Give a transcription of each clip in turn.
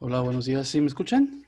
Hola, buenos días. ¿Sí me escuchan?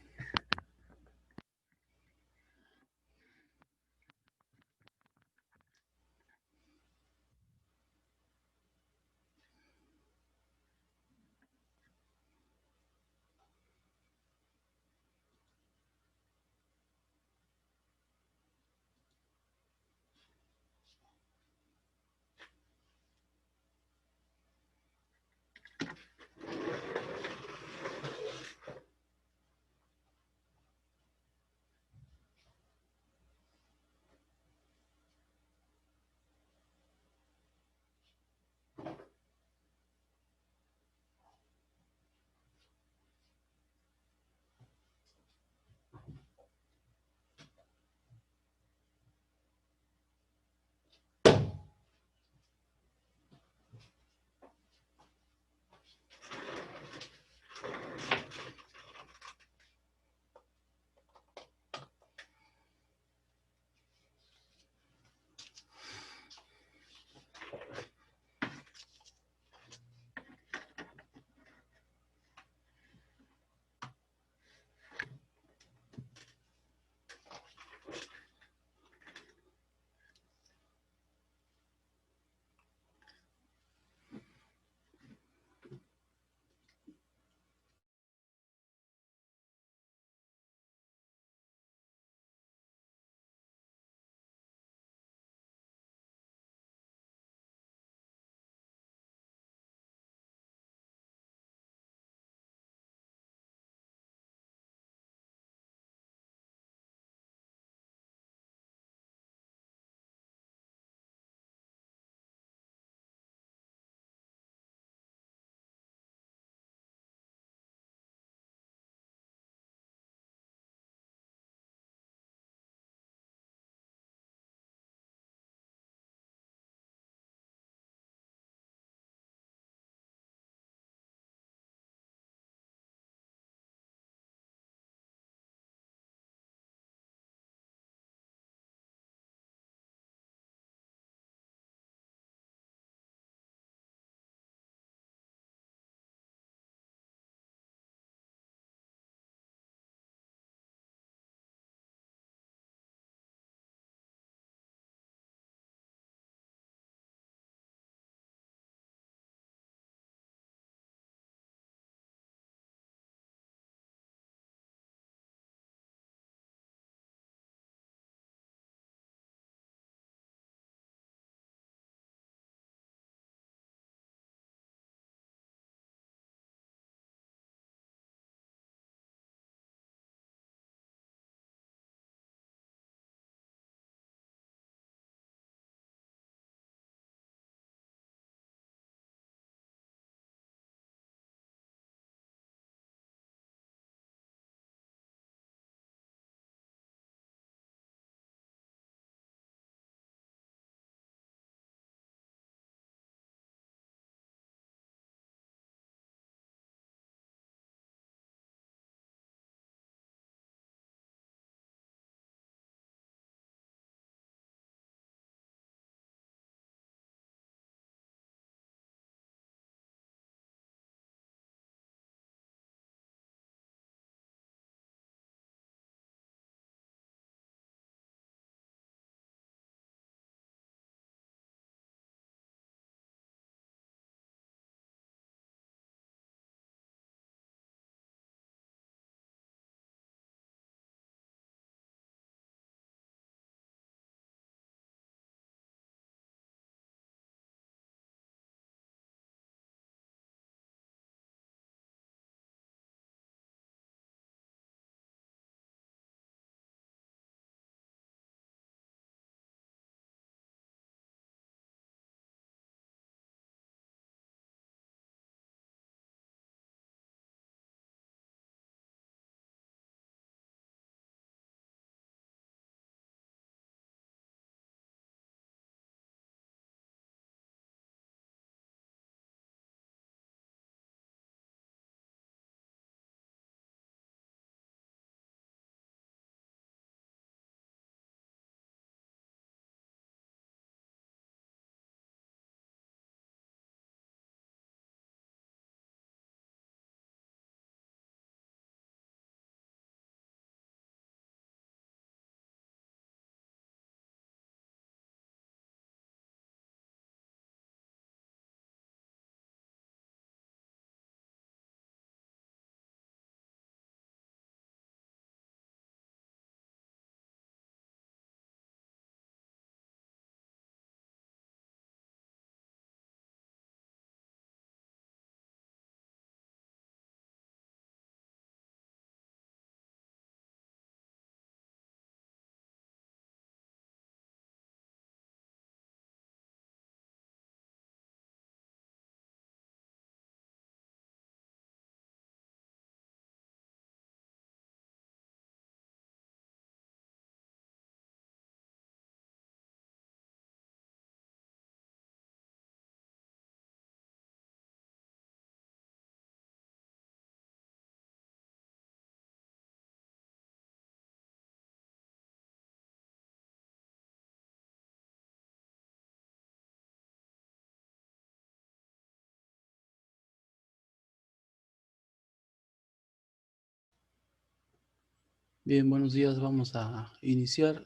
Bien, buenos días. Vamos a iniciar.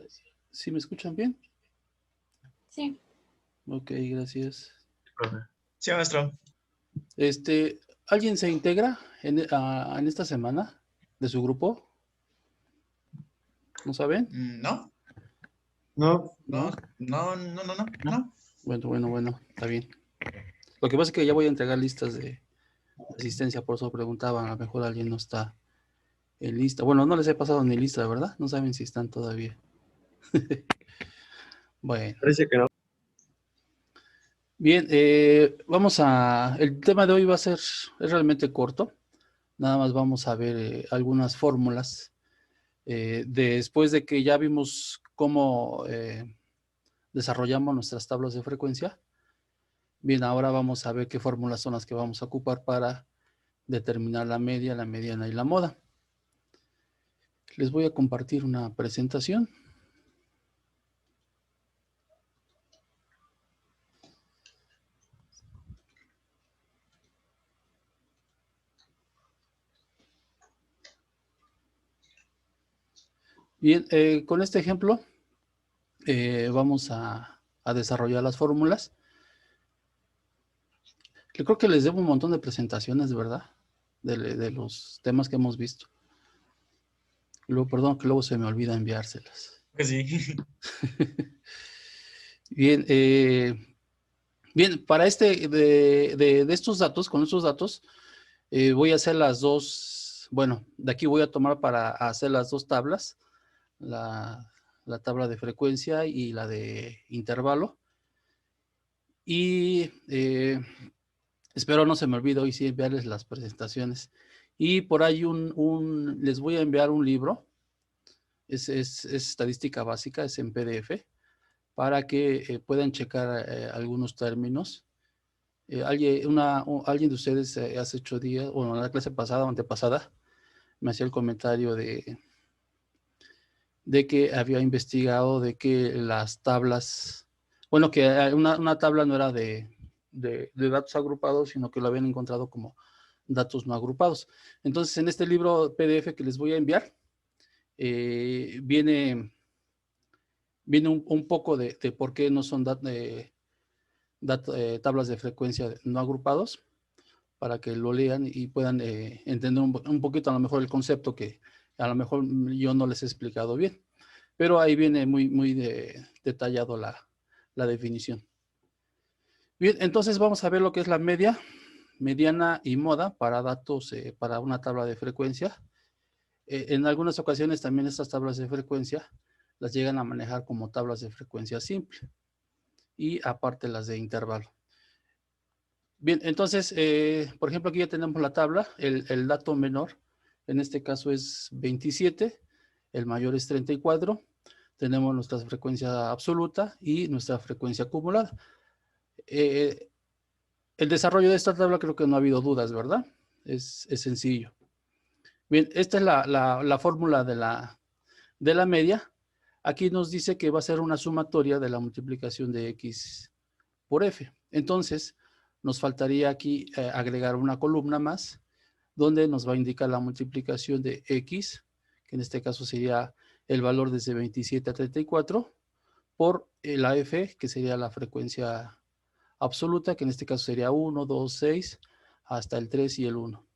¿Sí me escuchan bien? Sí. Ok, gracias. Profe. Sí, maestro. ¿Alguien se integra en esta semana de su grupo? ¿No saben? No, No, ¿No? no. Bueno, está bien. Lo que pasa es que ya voy a entregar listas de asistencia, por eso preguntaba, a lo mejor alguien no está en lista. Bueno, no les he pasado ni lista, ¿verdad? No saben si están todavía. Bueno. parece que no. Bien, el tema de hoy va a ser, es realmente corto. Nada más vamos a ver algunas fórmulas. Después de que ya vimos cómo desarrollamos nuestras tablas de frecuencia, bien, ahora vamos a ver qué fórmulas son las que vamos a ocupar para determinar la media, la mediana y la moda. Les voy a compartir una presentación. Bien, con este ejemplo vamos a desarrollar las fórmulas. Yo creo que les debo un montón de presentaciones, ¿verdad? De los temas que hemos visto. Luego, perdón, que luego se me olvida enviárselas. Que sí. Bien, bien, para de estos datos, con estos datos, voy a hacer las dos, bueno, de aquí voy a tomar para hacer las dos tablas, la tabla de frecuencia y la de intervalo. Y espero no se me olvide hoy sí enviarles las presentaciones. Y por ahí les voy a enviar un libro, es estadística básica, es en PDF, para que puedan checar algunos términos. Alguien de ustedes hace 8 días, o en la clase pasada o antepasada, me hacía el comentario de que había investigado de que las tablas, bueno, que una tabla no era de datos agrupados, sino que lo habían encontrado como datos no agrupados. Entonces, en este libro PDF que les voy a enviar, viene un poco de por qué no son tablas de frecuencia no agrupados, para que lo lean y puedan entender un poquito a lo mejor el concepto que a lo mejor yo no les he explicado bien. Pero ahí viene muy detallado la definición. Bien, entonces vamos a ver lo que es la media, mediana y moda para datos, para una tabla de frecuencia. En algunas ocasiones también estas tablas de frecuencia las llegan a manejar como tablas de frecuencia simple y aparte las de intervalo. Bien, entonces, por ejemplo, aquí ya tenemos la tabla, el dato menor, en este caso es 27, el mayor es 34, tenemos nuestra frecuencia absoluta y nuestra frecuencia acumulada. El desarrollo de esta tabla creo que no ha habido dudas, ¿verdad? Es sencillo. Bien, esta es la fórmula de la media. Aquí nos dice que va a ser una sumatoria de la multiplicación de X por F. Entonces, nos faltaría aquí agregar una columna más, donde nos va a indicar la multiplicación de X, que en este caso sería el valor desde 27 a 34, por la F, que sería la frecuencia absoluta, que en este caso sería 1, 2, 6, hasta el 3 y el 1.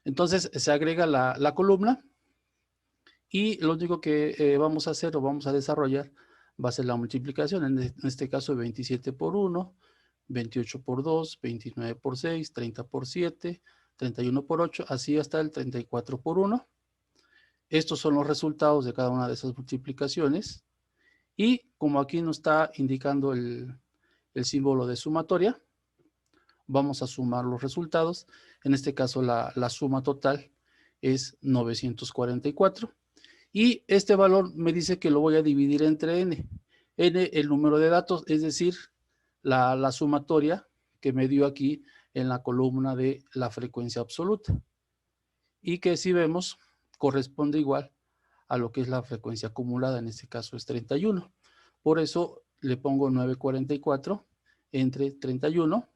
Entonces, se agrega la columna y lo único que vamos a hacer o vamos a desarrollar va a ser la multiplicación, en este caso 27 por 1, 28 por 2, 29 por 6, 30 por 7, 31 por 8, así hasta el 34 por 1. Estos son los resultados de cada una de esas multiplicaciones. Y como aquí nos está indicando el símbolo de sumatoria, vamos a sumar los resultados. En este caso la suma total es 944. Y este valor me dice que lo voy a dividir entre n. N, el número de datos, es decir, la sumatoria que me dio aquí en la columna de la frecuencia absoluta. Y que si vemos, corresponde igual a lo que es la frecuencia acumulada, en este caso es 31. Por eso le pongo 944 entre 31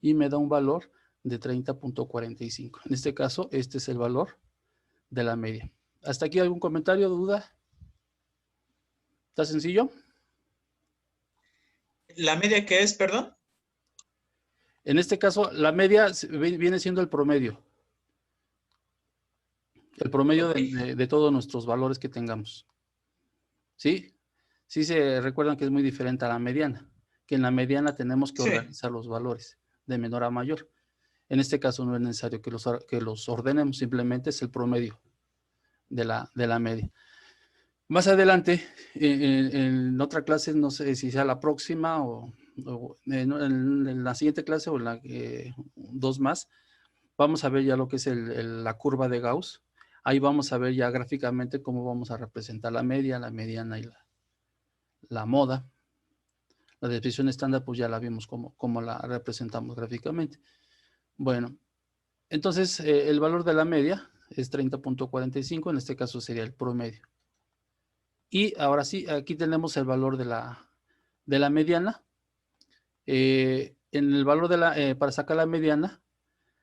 y me da un valor de 30.45. En este caso, este es el valor de la media. ¿Hasta aquí algún comentario, duda? ¿Está sencillo? ¿La media qué es, perdón? En este caso, la media viene siendo el promedio. El promedio Ok. de todos nuestros valores que tengamos. ¿Sí? Sí se recuerdan que es muy diferente a la mediana, que en la mediana tenemos que Sí. organizar los valores de menor a mayor. En este caso no es necesario que los ordenemos, simplemente es el promedio de la media. Más adelante, en otra clase, no sé si sea la próxima o en la siguiente clase o en la dos más, vamos a ver ya lo que es la curva de Gauss. Ahí vamos a ver ya gráficamente cómo vamos a representar la media, la mediana y la moda. La desviación estándar, pues ya la vimos cómo la representamos gráficamente. Bueno, entonces el valor de la media es 30.45, en este caso sería el promedio. Y ahora sí, aquí tenemos el valor de la mediana. En el valor para sacar la mediana,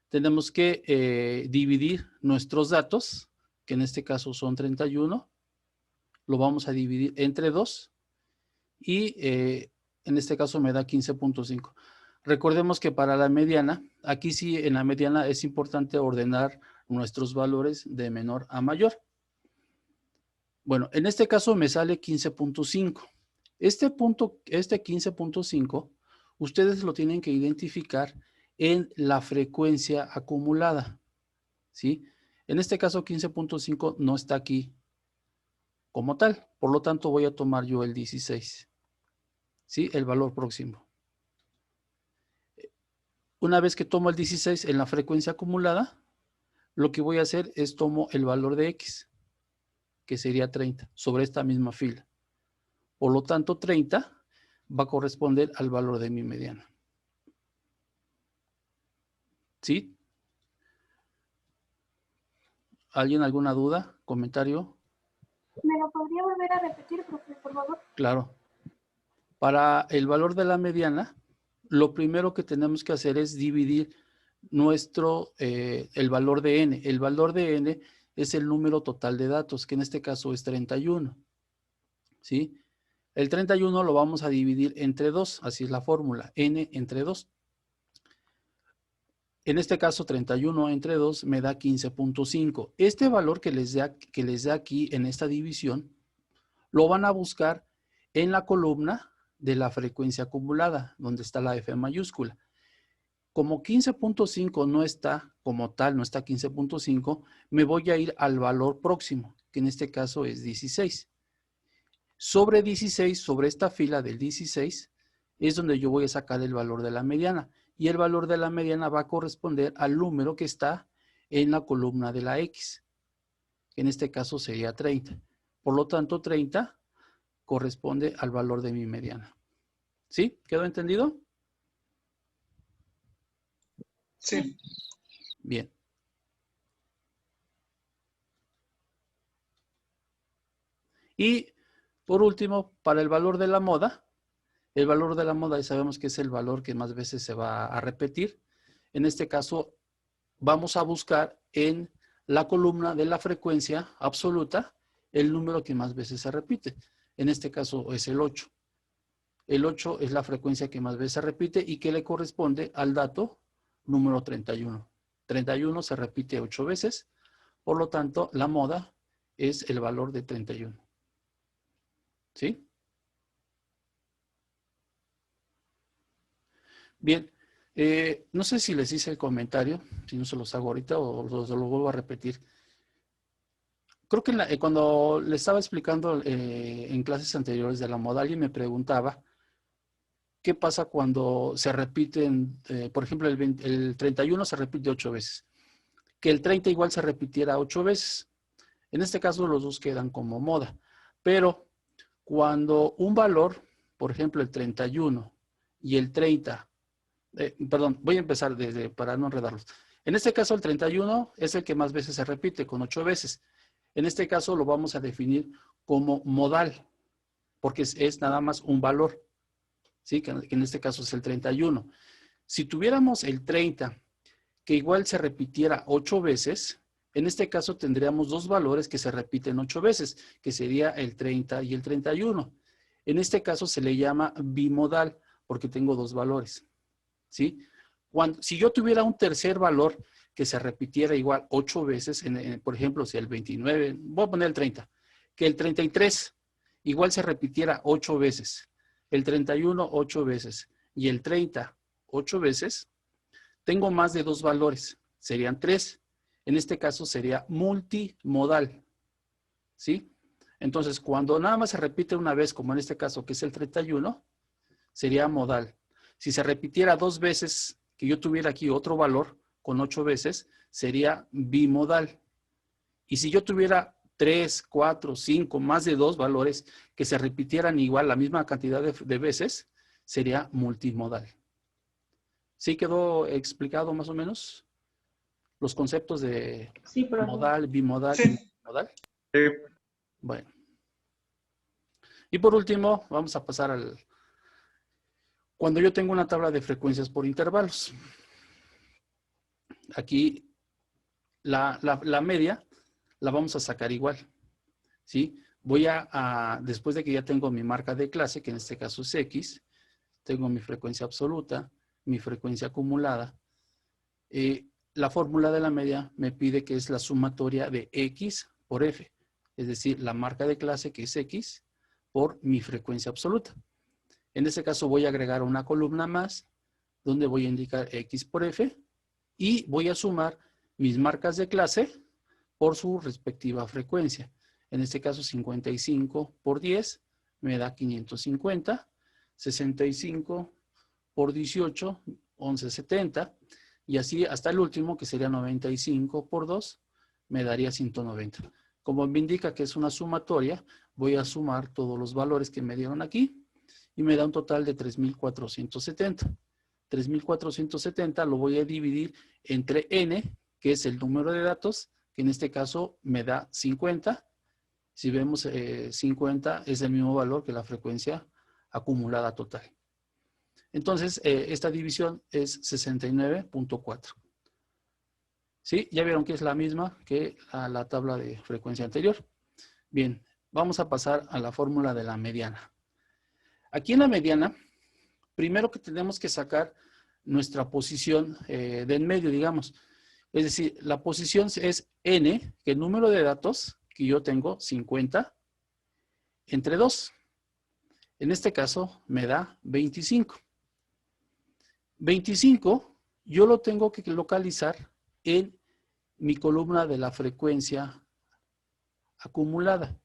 tenemos que dividir nuestros datos, que en este caso son 31, lo vamos a dividir entre 2 y en este caso me da 15.5. Recordemos que para la mediana, aquí sí en la mediana es importante ordenar nuestros valores de menor a mayor. Bueno, en este caso me sale 15.5. Este 15.5, ustedes lo tienen que identificar en la frecuencia acumulada, ¿sí? En este caso 15.5 no está aquí como tal, por lo tanto voy a tomar yo el 16, ¿sí? El valor próximo. Una vez que tomo el 16 en la frecuencia acumulada, lo que voy a hacer es tomo el valor de X, que sería 30, sobre esta misma fila. Por lo tanto, 30 va a corresponder al valor de mi mediana. ¿Sí? ¿Alguien alguna duda? ¿Comentario? ¿Me lo podría volver a repetir, profe, por favor? Claro. Para el valor de la mediana, lo primero que tenemos que hacer es dividir el valor de n. El valor de n es el número total de datos, que en este caso es 31. ¿Sí? El 31 lo vamos a dividir entre 2, así es la fórmula, n entre 2. En este caso, 31 entre 2 me da 15.5. Este valor que les da aquí en esta división, lo van a buscar en la columna de la frecuencia acumulada, donde está la F mayúscula. Como 15.5 no está como tal, no está 15.5, me voy a ir al valor próximo, que en este caso es 16. Sobre 16, sobre esta fila del 16, es donde yo voy a sacar el valor de la mediana. Y el valor de la mediana va a corresponder al número que está en la columna de la X. En este caso sería 30. Por lo tanto, 30 corresponde al valor de mi mediana. ¿Sí? ¿Quedó entendido? Sí. Bien. Y por último, para el valor de la moda ya sabemos que es el valor que más veces se va a repetir. En este caso, vamos a buscar en la columna de la frecuencia absoluta el número que más veces se repite. En este caso es el 8. El 8 es la frecuencia que más veces se repite y que le corresponde al dato número 31. 31 se repite 8 veces, por lo tanto, la moda es el valor de 31. ¿Sí? Bien, no sé si les hice el comentario, si no se los hago ahorita o lo vuelvo a repetir. Creo que cuando le estaba explicando en clases anteriores de la moda, alguien me preguntaba qué pasa cuando se repiten, por ejemplo, el 31 se repite 8 veces. Que el 30 igual se repitiera 8 veces. En este caso los dos quedan como moda. Pero cuando un valor, por ejemplo, el 31 y el 30, perdón, voy a empezar para no enredarlos. En este caso el 31 es el que más veces se repite, con 8 veces. En este caso lo vamos a definir como modal, porque es nada más un valor, ¿sí? Que en este caso es el 31. Si tuviéramos el 30, que igual se repitiera 8 veces, En este caso tendríamos dos valores que se repiten 8 veces, que sería el 30 y el 31. En este caso se le llama bimodal, porque tengo dos valores, ¿sí? Si yo tuviera un tercer valor que se repitiera igual 8 veces, por ejemplo, si el 29, voy a poner el 30, que el 33 igual se repitiera 8 veces, el 31 8 veces y el 30 8 veces, tengo más de dos valores, serían 3. En este caso sería multimodal, ¿sí? Entonces, cuando nada más se repite una vez, como en este caso, que es el 31, sería modal. Si se repitiera 2 veces, que yo tuviera aquí otro valor con 8 veces, sería bimodal. Y si yo tuviera 3, 4, 5, más de 2 valores que se repitieran igual la misma cantidad de veces, sería multimodal. ¿Sí quedó explicado más o menos los conceptos de Sí, profe. modal, bimodal y Sí. multimodal? Sí. Bueno. Y por último, vamos a pasar al... Cuando yo tengo una tabla de frecuencias por intervalos. Aquí la media la vamos a sacar igual, ¿sí? Voy después de que ya tengo mi marca de clase, que en este caso es X, tengo mi frecuencia absoluta, mi frecuencia acumulada. La fórmula de la media me pide que es la sumatoria de X por F, es decir, la marca de clase que es X por mi frecuencia absoluta. En este caso voy a agregar una columna más donde voy a indicar X por F y voy a sumar mis marcas de clase por su respectiva frecuencia. En este caso 55 por 10 me da 550, 65 por 18, 1170 y así hasta el último que sería 95 por 2 me daría 190. Como me indica que es una sumatoria, voy a sumar todos los valores que me dieron aquí y me da un total de 3,470. 3,470 lo voy a dividir entre n, que es el número de datos, que en este caso me da 50. Si vemos 50 es el mismo valor que la frecuencia acumulada total. Entonces, esta división es 69.4. ¿Sí? Ya vieron que es la misma que la tabla de frecuencia anterior. Bien, vamos a pasar a la fórmula de la mediana. Aquí en la mediana, primero que tenemos que sacar nuestra posición de en medio, digamos. Es decir, la posición es n, que el número de datos que yo tengo, 50, entre 2. En este caso me da 25. 25 yo lo tengo que localizar en mi columna de la frecuencia acumulada.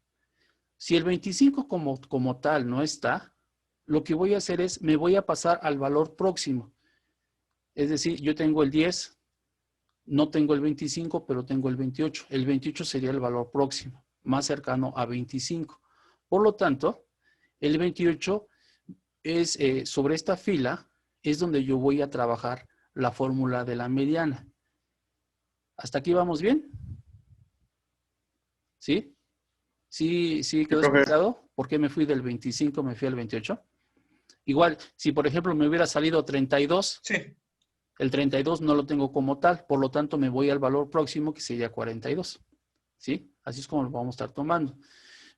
Si el 25 como tal no está, lo que voy a hacer es, me voy a pasar al valor próximo. Es decir, yo tengo el 10, no tengo el 25, pero tengo el 28. El 28 sería el valor próximo, más cercano a 25. Por lo tanto, el 28 es, sobre esta fila, es donde yo voy a trabajar la fórmula de la mediana. ¿Hasta aquí vamos bien? ¿Sí? ¿Sí quedó explicado? ¿Por qué me fui del 25, me fui al 28? Igual, si por ejemplo me hubiera salido 32, Sí. el 32 no lo tengo como tal, por lo tanto me voy al valor próximo que sería 42. ¿Sí? Así es como lo vamos a estar tomando.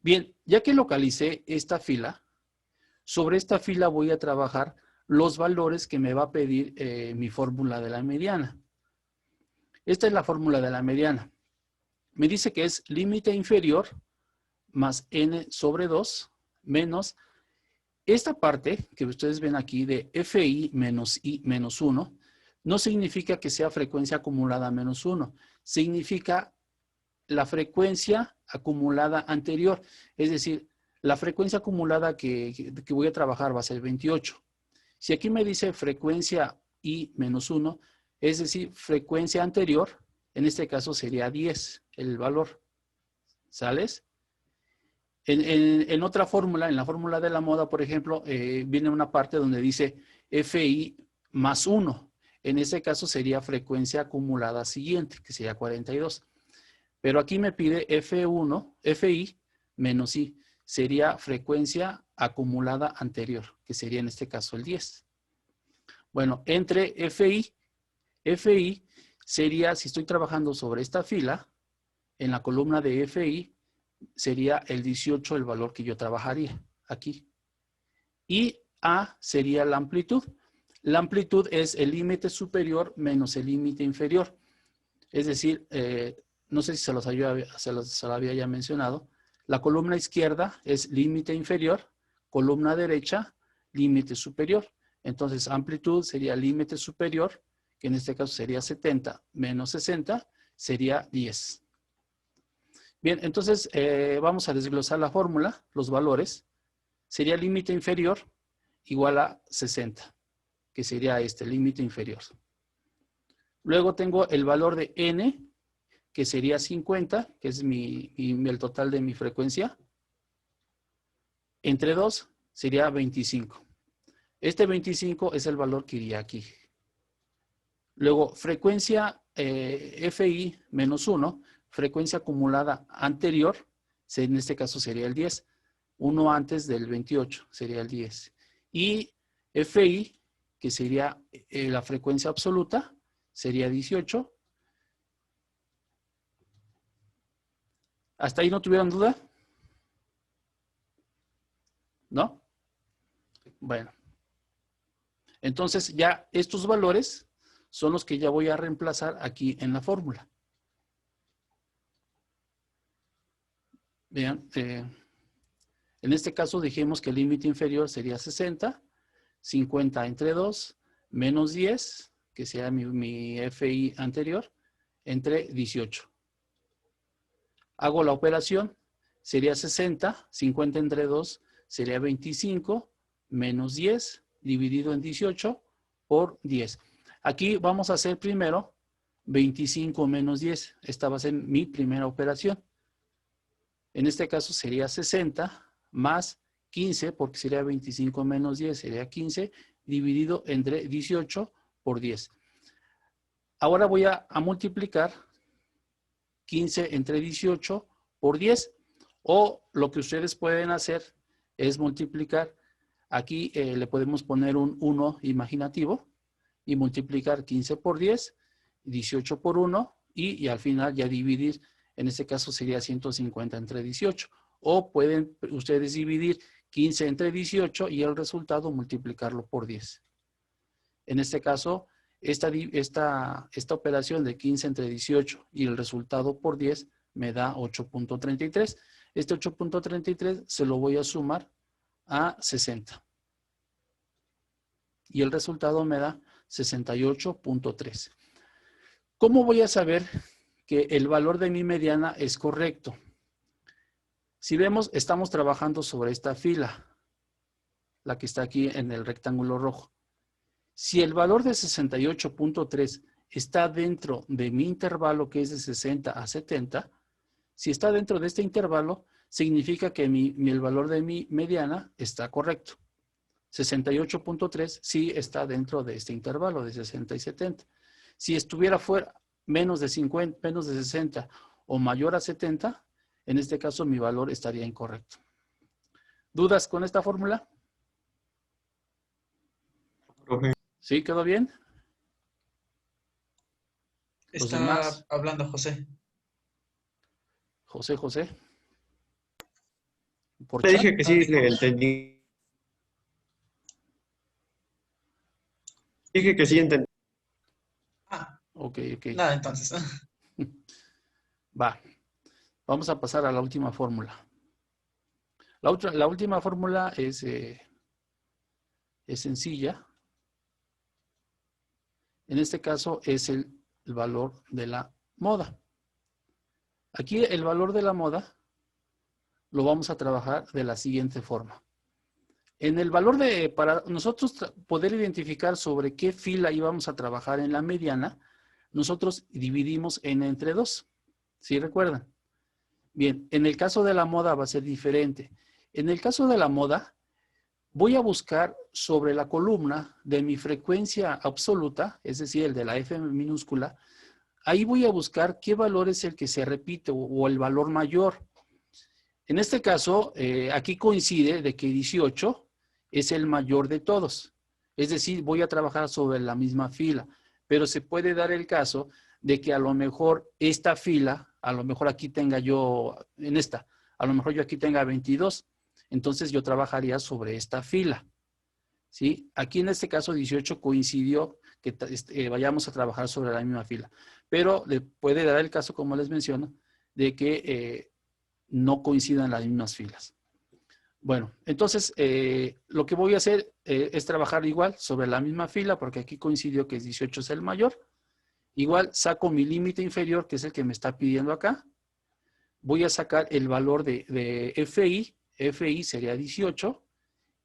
Bien, ya que localicé esta fila, sobre esta fila voy a trabajar los valores que me va a pedir mi fórmula de la mediana. Esta es la fórmula de la mediana. Me dice que es límite inferior más n sobre 2 menos esta parte que ustedes ven aquí de fi menos i menos 1 no significa que sea frecuencia acumulada menos 1. Significa la frecuencia acumulada anterior. Es decir, la frecuencia acumulada que voy a trabajar va a ser 28. Si aquí me dice frecuencia i menos 1, es decir, frecuencia anterior, en este caso sería 10 el valor. ¿Sales? En otra fórmula, en la fórmula de la moda, por ejemplo, viene una parte donde dice FI más 1. En ese caso sería frecuencia acumulada siguiente, que sería 42. Pero aquí me pide FI menos I. Sería frecuencia acumulada anterior, que sería en este caso el 10. Bueno, entre FI sería, si estoy trabajando sobre esta fila, En la columna de FI sería el 18 el valor que yo trabajaría aquí. Y A sería la amplitud. La amplitud es el límite superior menos el límite inferior. Es decir, no sé si se los había ya mencionado. La columna izquierda es límite inferior, columna derecha, límite superior. Entonces, amplitud sería límite superior, que en este caso sería 70 menos 60, sería 10. Bien, entonces vamos a desglosar la fórmula, los valores. Sería límite inferior igual a 60, que sería este límite inferior. Luego tengo el valor de n, que sería 50, que es el total de mi frecuencia. Entre 2 sería 25. Este 25 es el valor que iría aquí. Luego, frecuencia FI menos 1, frecuencia acumulada anterior, en este caso sería el 10. 1 antes del 28 sería el 10. Y FI, que sería la frecuencia absoluta, sería 18. ¿Hasta ahí no tuvieron duda? ¿No? Bueno. Entonces ya estos valores son los que ya voy a reemplazar aquí en la fórmula. Vean, en este caso dijimos que el límite inferior sería 60, 50 entre 2, menos 10, que sea mi FI anterior, entre 18. Hago la operación, sería 60, 50 entre 2 sería 25, menos 10, dividido en 18 por 10. Aquí vamos a hacer primero 25 menos 10. Esta va a ser mi primera operación. En este caso sería 60 más 15, porque sería 25 menos 10, sería 15, dividido entre 18 por 10. Ahora voy a multiplicar 15 entre 18 por 10. O lo que ustedes pueden hacer es multiplicar. Aquí le podemos poner un 1 imaginativo y multiplicar 15 por 10, 18 por 1 y al final ya dividir. En este caso sería 150 entre 18. O pueden ustedes dividir 15 entre 18 y el resultado multiplicarlo por 10. En este caso, esta operación de 15 entre 18 y el resultado por 10 me da 8.33. Este 8.33 se lo voy a sumar a 60. Y el resultado me da 68.3. ¿Cómo voy a saber que el valor de mi mediana es correcto? Si vemos, estamos trabajando sobre esta fila, la que está aquí en el rectángulo rojo. Si el valor de 68.3 está dentro de mi intervalo, que es de 60 a 70, si está dentro de este intervalo, significa que el valor de mi mediana está correcto. 68.3 sí está dentro de este intervalo de 60 y 70. Si estuviera fuera menos de 50, menos de 60 o mayor a 70, en este caso mi valor estaría incorrecto. ¿Dudas con esta fórmula? Profe. ¿Sí? ¿Quedó bien? Los Está demás. hablando José. José. ¿Por Te chat? dije que sí, le entendí. Dije que sí entendí. Ah, Ok. nada, entonces. Va. Vamos a pasar a la última fórmula. La última fórmula es sencilla. En este caso es el valor de la moda. Aquí el valor de la moda lo vamos a trabajar de la siguiente forma. En el valor para nosotros poder identificar sobre qué fila íbamos a trabajar en la mediana, nosotros dividimos n entre 2. ¿Sí recuerdan? Bien, en el caso de la moda va a ser diferente. En el caso de la moda, voy a buscar sobre la columna de mi frecuencia absoluta, es decir, el de la F minúscula, ahí voy a buscar qué valor es el que se repite o el valor mayor. En este caso, aquí coincide de que 18 es el mayor de todos. Es decir, voy a trabajar sobre la misma fila, pero se puede dar el caso de que a lo mejor esta fila, a lo mejor aquí tenga yo, en esta, a lo mejor yo aquí tenga 22, entonces yo trabajaría sobre esta fila, ¿sí? Aquí en este caso 18 coincidió que vayamos a trabajar sobre la misma fila, pero le puede dar el caso, como les menciono, de que no coincidan las mismas filas. Bueno, entonces lo que voy a hacer es trabajar igual sobre la misma fila, porque aquí coincidió que 18 es el mayor. Igual saco mi límite inferior, que es el que me está pidiendo acá. Voy a sacar el valor de FI. FI sería 18.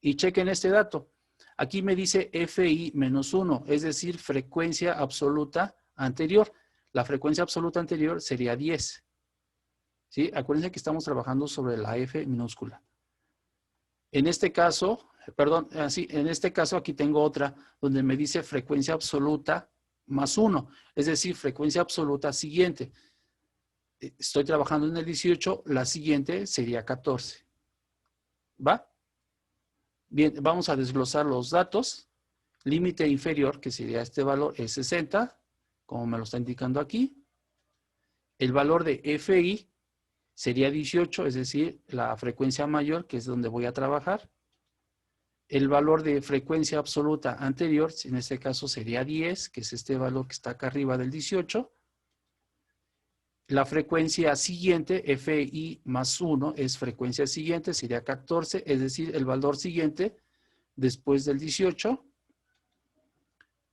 Y chequen este dato. Aquí me dice FI menos 1, es decir, frecuencia absoluta anterior. La frecuencia absoluta anterior sería 10. ¿Sí? Acuérdense que estamos trabajando sobre la F minúscula. En este caso, perdón, así, en este caso aquí tengo otra donde me dice frecuencia absoluta más 1, es decir, frecuencia absoluta siguiente. Estoy trabajando en el 18, la siguiente sería 14. ¿Va? Bien, vamos a desglosar los datos. Límite inferior, que sería este valor, es 60, como me lo está indicando aquí. El valor de FI sería 18, es decir, la frecuencia mayor, que es donde voy a trabajar. El valor de frecuencia absoluta anterior, en este caso sería 10, que es este valor que está acá arriba del 18. La frecuencia siguiente, FI más 1, es frecuencia siguiente, sería 14, es decir, el valor siguiente después del 18.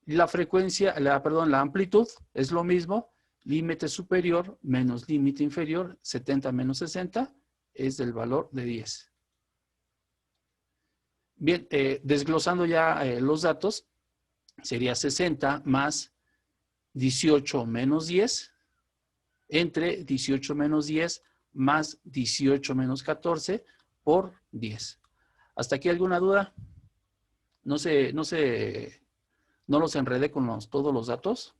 La frecuencia, la amplitud es lo mismo, límite superior menos límite inferior, 70 menos 60, es del valor de 10. Bien, desglosando ya los datos, sería 60 más 18 menos 10, entre 18 menos 10 más 18 menos 14 por 10. ¿Hasta aquí alguna duda? No los enredé con todos los datos.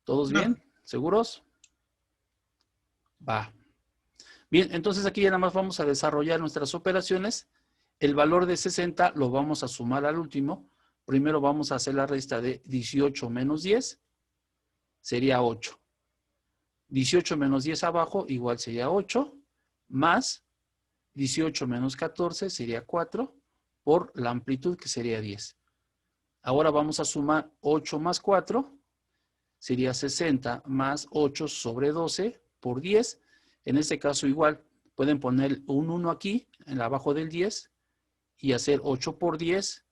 ¿Todos bien? No. ¿Seguros? Va. Bien, entonces aquí ya nada más vamos a desarrollar nuestras operaciones. El valor de 60 lo vamos a sumar al último. Primero vamos a hacer la resta de 18 menos 10, sería 8. 18 menos 10 abajo igual sería 8, más 18 menos 14 sería 4, por la amplitud que sería 10. Ahora vamos a sumar 8 más 4, sería 60 más 8 sobre 12 por 10. En este caso igual, pueden poner un 1 aquí, abajo del 10, y hacer 8 por 10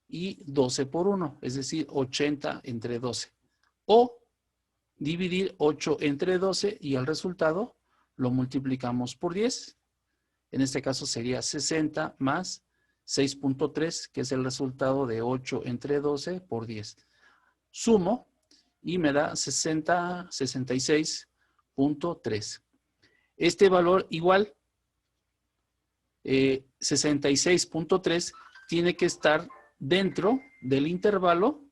y 12 por 1, es decir, 80 entre 12. O dividir 8 entre 12 y el resultado lo multiplicamos por 10. En este caso sería 60 más 6.3, que es el resultado de 8 entre 12 por 10. Sumo y me da 66.3. Este valor igual, 66.3, tiene que estar dentro del intervalo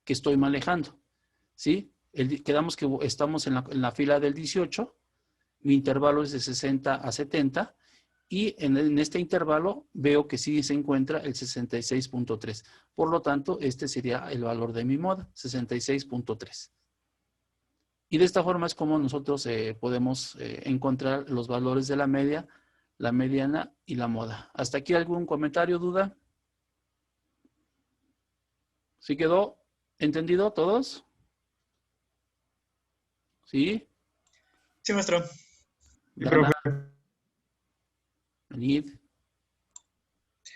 que estoy manejando, ¿sí? Quedamos que estamos en la fila del 18, mi intervalo es de 60 a 70, y en este intervalo veo que sí se encuentra el 66.3. Por lo tanto, este sería el valor de mi moda, 66.3. Y de esta forma es como nosotros podemos encontrar los valores de la media, la mediana y la moda. ¿Hasta aquí algún comentario, duda? ¿Sí quedó entendido todos? ¿Sí? Sí, maestro. Sí, Dana, profe. Nid,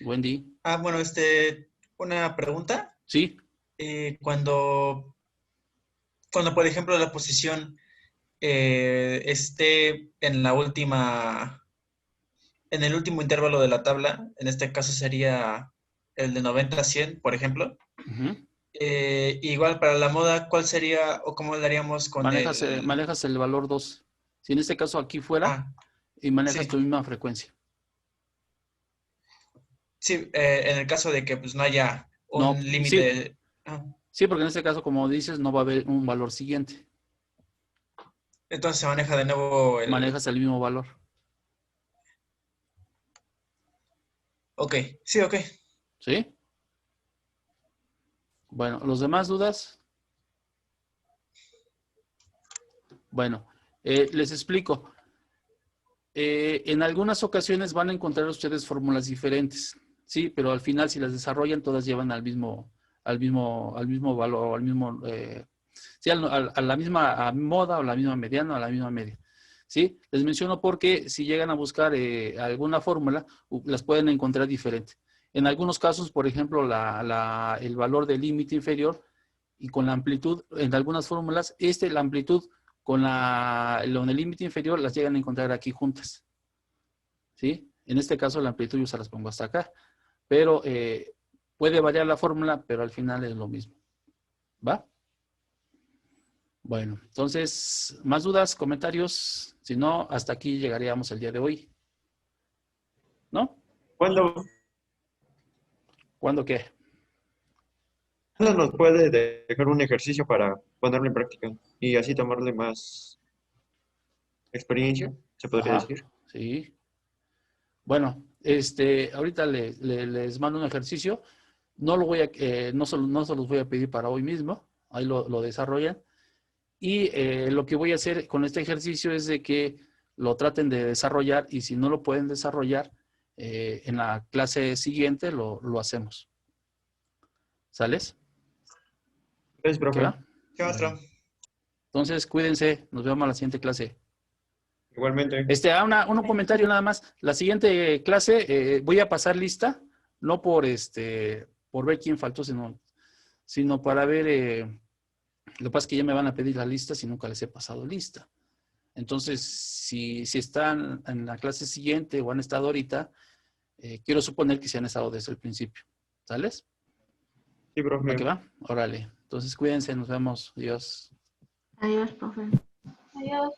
Wendy. Bueno, una pregunta. ¿Sí? Cuando, por ejemplo, la posición esté en el último intervalo de la tabla, en este caso sería el de 90 a 100, por ejemplo. Uh-huh. Igual para la moda, ¿cuál sería o cómo le haríamos con Manejas el valor 2. Si en este caso aquí fuera, y manejas sí. tu misma frecuencia. Sí, en el caso de que pues, no haya un No, límite. sí, porque en este caso, como dices, no va a haber un valor siguiente. Entonces se maneja de nuevo Manejas el mismo valor. Ok, sí, ok. ¿Sí? Bueno, ¿los demás dudas? Bueno, les explico. En algunas ocasiones van a encontrar ustedes fórmulas diferentes, sí, pero al final si las desarrollan todas llevan al mismo valor, al mismo, sí, a la misma moda o la misma mediana o a la misma media. ¿Sí? Les menciono porque si llegan a buscar alguna fórmula, las pueden encontrar diferente. En algunos casos, por ejemplo, el valor del límite inferior y con la amplitud, en algunas fórmulas, la amplitud con el límite inferior las llegan a encontrar aquí juntas. ¿Sí? En este caso la amplitud yo se las pongo hasta acá. Pero puede variar la fórmula, pero al final es lo mismo. ¿Va? Bueno, entonces, ¿más dudas, comentarios? Si no, hasta aquí llegaríamos el día de hoy. ¿No? ¿Cuándo ¿Cuándo qué? nos puede dejar un ejercicio para ponerlo en práctica y así tomarle más experiencia, se podría Ajá, decir? sí. Bueno, ahorita les mando un ejercicio. No lo voy a, no se los voy a pedir para hoy mismo. Ahí lo desarrollan. Y lo que voy a hacer con este ejercicio es de que lo traten de desarrollar y si no lo pueden desarrollar, en la clase siguiente lo hacemos. ¿Sales? Gracias, ¿Qué profe. va? ¿Qué maestro? Bueno. Entonces, cuídense. Nos vemos en la siguiente clase. Igualmente. Un comentario nada más. La siguiente clase voy a pasar lista, no por ver quién faltó, sino para ver, lo que pasa es que ya me van a pedir la lista si nunca les he pasado lista. Entonces, si están en la clase siguiente o han estado ahorita, quiero suponer que se han estado desde el principio. ¿Sales? Sí, profe. ¿Va que va? Órale. Entonces, cuídense, nos vemos. Adiós. Adiós, profe. Adiós.